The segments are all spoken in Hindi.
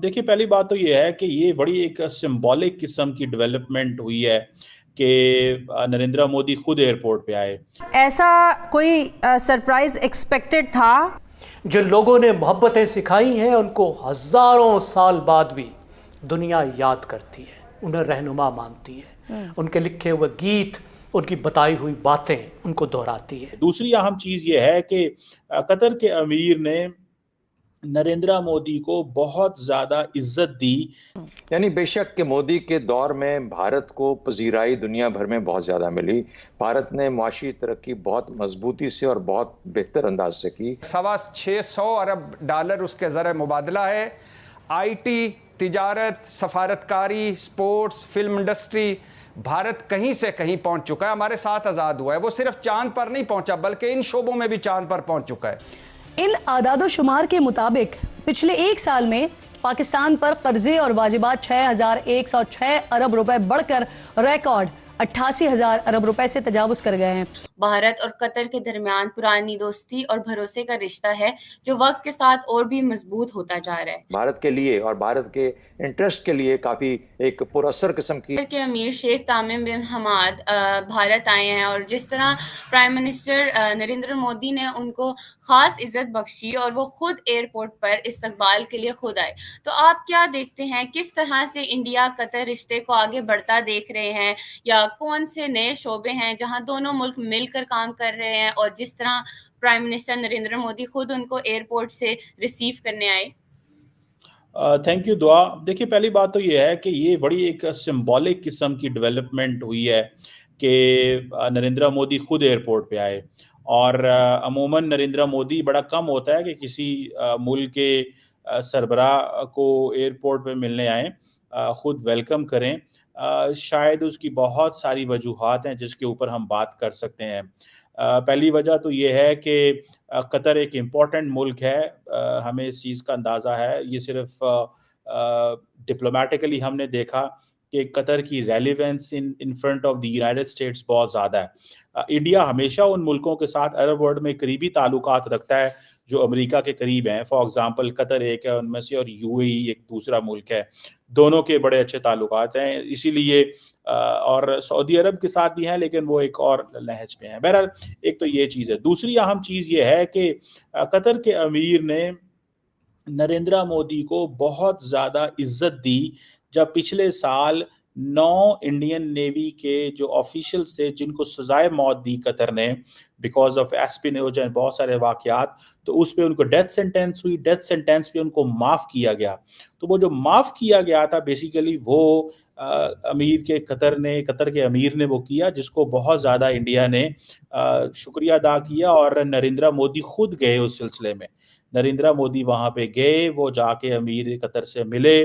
देखिए, पहली बात तो ये है कि ये बड़ी एक सिंबॉलिक किस्म की डेवलपमेंट हुई है कि नरेंद्र मोदी खुद एयरपोर्ट पे आए। ऐसा कोई सरप्राइज एक्सपेक्टेड था? जिन लोगों ने मोहब्बतें सिखाई हैं उनको हजारों साल बाद भी दुनिया याद करती है, उन्हें रहनुमा मानती है। उनके लिखे हुए गीत, उनकी बताई हुई बातें उनको दोहराती है। दूसरी अहम चीज ये है कि कतर के अमीर ने नरेंद्र मोदी को बहुत ज्यादा इज्जत दी। यानी बेशक कि मोदी के दौर में भारत को पजीराई दुनिया भर में बहुत ज़्यादा मिली। भारत ने मुआशी तरक्की बहुत मजबूती से और बहुत बेहतर अंदाज से की। 625 अरब डॉलर उसके ज़र मुबादला है। आईटी, तिजारत, सफारतकारी, स्पोर्ट्स, फिल्म इंडस्ट्री, भारत कहीं से कहीं पहुंच चुका है। हमारे साथ आज़ाद हुआ है, वो सिर्फ चांद पर नहीं पहुंचा बल्कि इन शोबों में भी चांद पर पहुंच चुका है। इन आदादो शुमार के मुताबिक पिछले एक साल में पाकिस्तान पर कर्जे और वाजिबात 6,106 अरब रुपए बढ़कर रिकॉर्ड 88,000 अरब रुपए से तजावुज कर गए हैं। भारत और कतर के दरमियान पुरानी दोस्ती और भरोसे का रिश्ता है जो वक्त के साथ और भी मजबूत होता जा रहा है। भारत के लिए और भारत के इंटरेस्ट के लिए काफी एक पुरअसर किस्म की। कतर के अमीर शेख तामिम बिन हमाद भारत आए हैं और जिस तरह प्राइम मिनिस्टर नरेंद्र मोदी ने उनको खास इज्जत बख्शी और वो खुद एयरपोर्ट पर इस्तकबाल के लिए खुद आए, तो आप क्या देखते हैं किस तरह से इंडिया कतर रिश्ते को आगे बढ़ता देख रहे हैं, या कौन से नए शोबे हैं जहां दोनों मुल्क मिलकर काम कर रहे हैं और जिस तरह प्राइम मिनिस्टर नरेंद्र मोदी खुद उनको एयरपोर्ट से रिसीव करने आए? थैंक यू दुआ। देखिए, पहली बात तो ये है कि ये बड़ी एक सिंबॉलिक किस्म की डेवलपमेंट हुई है कि नरेंद्र मोदी खुद एयरपोर्ट पे आए। और अमूमन नरेंद्र मोदी बड़ा कम होता है कि किसी मुल्क के सरबराह को एयरपोर्ट पे मिलने आए, खुद वेलकम करें। शायद उसकी बहुत सारी वजूहात हैं जिसके ऊपर हम बात कर सकते हैं। पहली वजह तो ये है कि कतर एक इम्पॉर्टेंट मुल्क है, हमें इस चीज़ का अंदाज़ा है। ये सिर्फ डिप्लोमेटिकली हमने देखा कि कतर की relevance in front of the United states बहुत ज़्यादा है। इंडिया हमेशा उन मुल्कों के साथ अरब वर्ल्ड में करीबी ताल्लुकात रखता है जो अमेरिका के करीब हैं। फॉर एग्जांपल कतर एक है उनमें से और यूएई एक दूसरा मुल्क है। दोनों के बड़े अच्छे ताल्लुकात हैं, इसीलिए और सऊदी अरब के साथ भी हैं लेकिन वो एक और लहज पे हैं। बहरहाल एक तो ये चीज़ है। दूसरी अहम चीज़ ये है कि कतर के अमीर ने नरेंद्र मोदी को बहुत ज़्यादा इज्जत दी जब पिछले साल 9 इंडियन नेवी के जो ऑफिशियल्स थे जिनको सजाए मौत दी कतर ने बिकॉज ऑफ एस्पिनोज एंड बहुत सारे वाकयात, तो उस पे उनको डेथ सेंटेंस हुई। डेथ सेंटेंस पे उनको माफ़ किया गया। तो वो जो माफ़ किया गया था बेसिकली वो कतर के अमीर ने वो किया, जिसको बहुत ज़्यादा इंडिया ने शुक्रिया अदा किया। और नरेंद्र मोदी खुद गए उस सिलसिले में। नरेंद्र मोदी वहाँ पे गए, वो जाके अमीर कतर से मिले,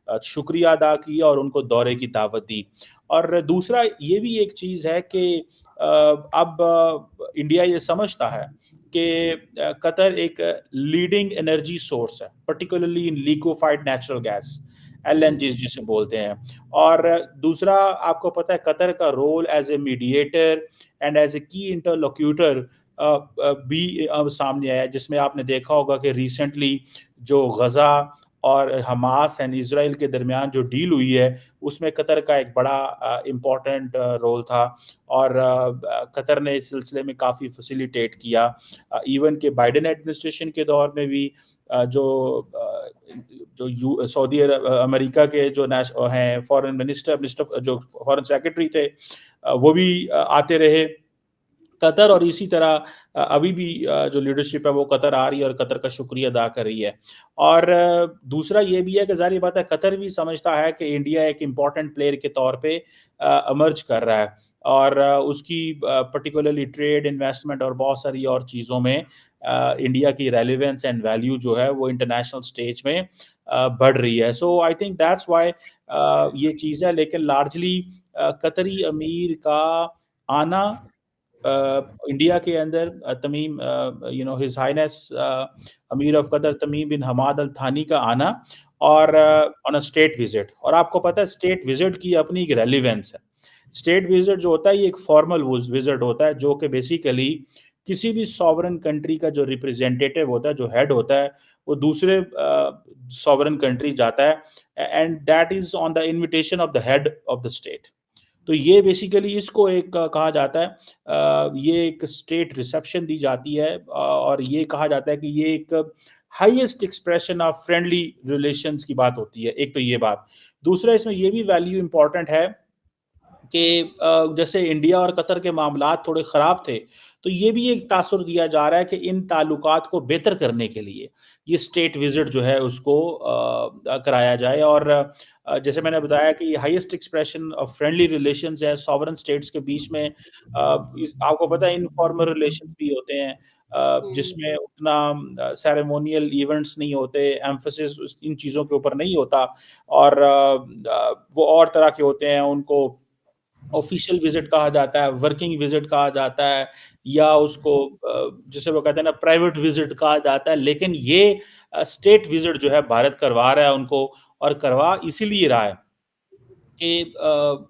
शुक्रिया अदा किया और उनको दौरे की दावत दी। और दूसरा ये भी एक चीज़ है कि अब इंडिया ये समझता है कि कतर एक लीडिंग एनर्जी सोर्स है, particularly in liquefied natural gas, LNG जिसे बोलते हैं। और दूसरा आपको पता है कतर का role as a mediator and as a key interlocutor भी सामने आया, जिसमें आपने देखा होगा कि रिसेंटली जो गजा और हमास एंड इजराइल के दरमियान जो डील हुई है उसमें कतर का एक बड़ा इम्पोर्टेंट रोल था। और कतर ने इस सिलसिले में काफ़ी फैसिलिटेट किया। इवन के बाइडेन एडमिनिस्ट्रेशन के दौर में भी जो सऊदी अमेरिका के जो हैं फॉरेन मिनिस्टर जो फॉरेन सेक्रेटरी थे वो भी आते रहे कतर। और इसी तरह अभी भी जो लीडरशिप है वो कतर आ रही है और कतर का शुक्रिया अदा कर रही है। और दूसरा ये भी है कि ज़ाहिर बात है कतर भी समझता है कि इंडिया एक इम्पॉर्टेंट प्लेयर के तौर पे इमर्ज कर रहा है और उसकी पर्टिकुलरली ट्रेड, इन्वेस्टमेंट और बहुत सारी और चीज़ों में इंडिया की रेलिवेंस एंड वैल्यू जो है वो इंटरनेशनल स्टेज में बढ़ रही है। सो आई थिंक दैट्स वाई ये चीज़ है। लेकिन लार्जली कतरी अमीर का आना इंडिया के अंदर, तमीम हिज हाइनेस अमीर ऑफ कतर तमीम बिन हमाद अल थानी का आना और ऑन अ स्टेट विजिट। और आपको पता है स्टेट विजिट की अपनी एक रेलिवेंस है। स्टेट विजिट जो होता है ये एक फॉर्मल विजिट होता है जो कि बेसिकली किसी भी सॉवरन कंट्री का जो रिप्रेजेंटेटिव होता है, जो हेड होता है, वो दूसरे सॉवरेन कंट्री जाता है, and that is on the invitation of the head of the state. तो ये बेसिकली इसको एक कहा जाता है, ये एक स्टेट रिसेप्शन दी जाती है, और ये कहा जाता है कि ये एक highest expression of friendly relations की बात होती है। एक तो ये बात, दूसरा इसमें ये भी वैल्यू इंपॉर्टेंट है कि जैसे इंडिया और कतर के मामलात थोड़े ख़राब थे, तो ये भी एक तासुर दिया जा रहा है कि इन ताल्लुकात को बेहतर करने के लिए ये स्टेट विज़िट जो है उसको कराया जाए। और जैसे मैंने बताया कि highest expression of friendly relations है सॉवरेन स्टेट्स के बीच में। आपको पता है इनफॉर्मल रिलेशंस भी होते हैं, जिसमें उतना सेरेमोनियल इवेंट्स नहीं होते, एम्फसिस इन चीज़ों के ऊपर नहीं होता, और वो और तरह के होते हैं, उनको ऑफिशियल विजिट कहा जाता है, वर्किंग विजिट कहा जाता है, या उसको जिसे वो कहते हैं ना प्राइवेट विजिट कहा जाता है। लेकिन ये स्टेट विजिट जो है भारत करवा रहा है उनको, और करवा इसीलिए रहा है कि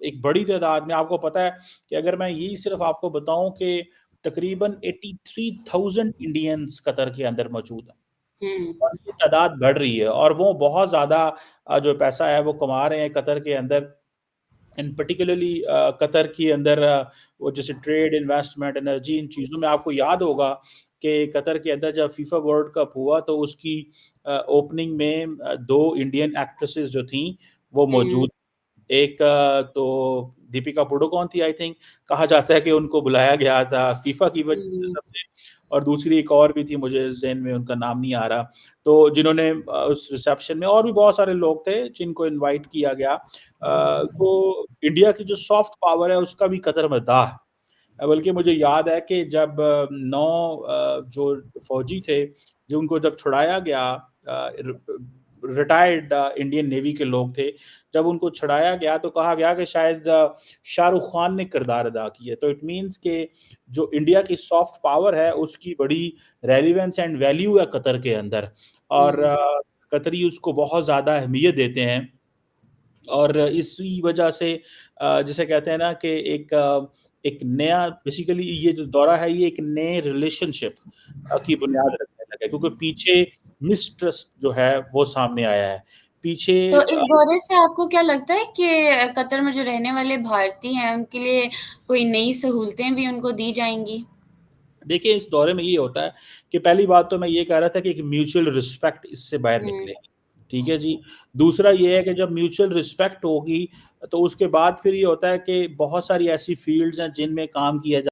एक बड़ी तादाद में, आपको पता है कि अगर मैं यही सिर्फ आपको बताऊं कि तकरीबन 83,000 इंडियंस कतर के अंदर मौजूद हैं, और ये तादाद बढ़ रही है, और वो बहुत ज़्यादा जो पैसा है वो कमा रहे हैं कतर के अंदर, एंड पर्टिकुलरली कतर के अंदर वो जैसे ट्रेड, इन्वेस्टमेंट, एनर्जी, इन चीज़ों में आपको याद होगा कि कतर के अंदर जब फीफा वर्ल्ड कप हुआ तो उसकी ओपनिंग में 2 इंडियन एक्ट्रेसेस जो थीं वो मौजूद। एक तो दीपिका पादुकोण थी, आई थिंक, कहा जाता है कि उनको बुलाया गया था फीफा की वजह से, और दूसरी एक और भी थी, मुझे ज़हन में उनका नाम नहीं आ रहा, तो जिन्होंने उस रिसेप्शन में, और भी बहुत सारे लोग थे जिनको इनवाइट किया गया। तो इंडिया की जो सॉफ्ट पावर है उसका भी कतर मद्दाह है। बल्कि मुझे याद है कि जब 9 जो फौजी थे, जो उनको जब छुड़ाया गया, रिटायर्ड इंडियन नेवी के लोग थे, जब उनको छुड़ाया गया तो कहा गया कि शायद शाहरुख खान ने किरदार अदा किया। तो इट मीन्स कि जो इंडिया की सॉफ्ट पावर है उसकी बड़ी रेलिवेंस एंड वैल्यू है कतर के अंदर, और कतरी उसको बहुत ज़्यादा अहमियत देते हैं। और इसी वजह से जिसे कहते हैं ना कि एक नया, बेसिकली ये जो दौरा है ये एक नए रिलेशनशिप की बुनियाद रखने लगा, क्योंकि पीछे मिसट्रस्ट जो है वो सामने आया है पीछे। तो इस दौरे से आपको क्या लगता है कि कतर में जो रहने वाले भारतीय हैं उनके लिए कोई नई सहूलतें भी उनको दी जाएंगी? देखिए, इस दौरे में ये होता है कि पहली बात तो मैं ये कह रहा था कि एक म्यूचुअल रिस्पेक्ट इससे बाहर निकलेगी, ठीक है जी। दूसरा ये है कि जब म्यूचुअल रिस्पेक्ट होगी तो उसके बाद फिर ये होता है कि बहुत सारी ऐसी फील्ड्स हैं जिनमें काम किया जा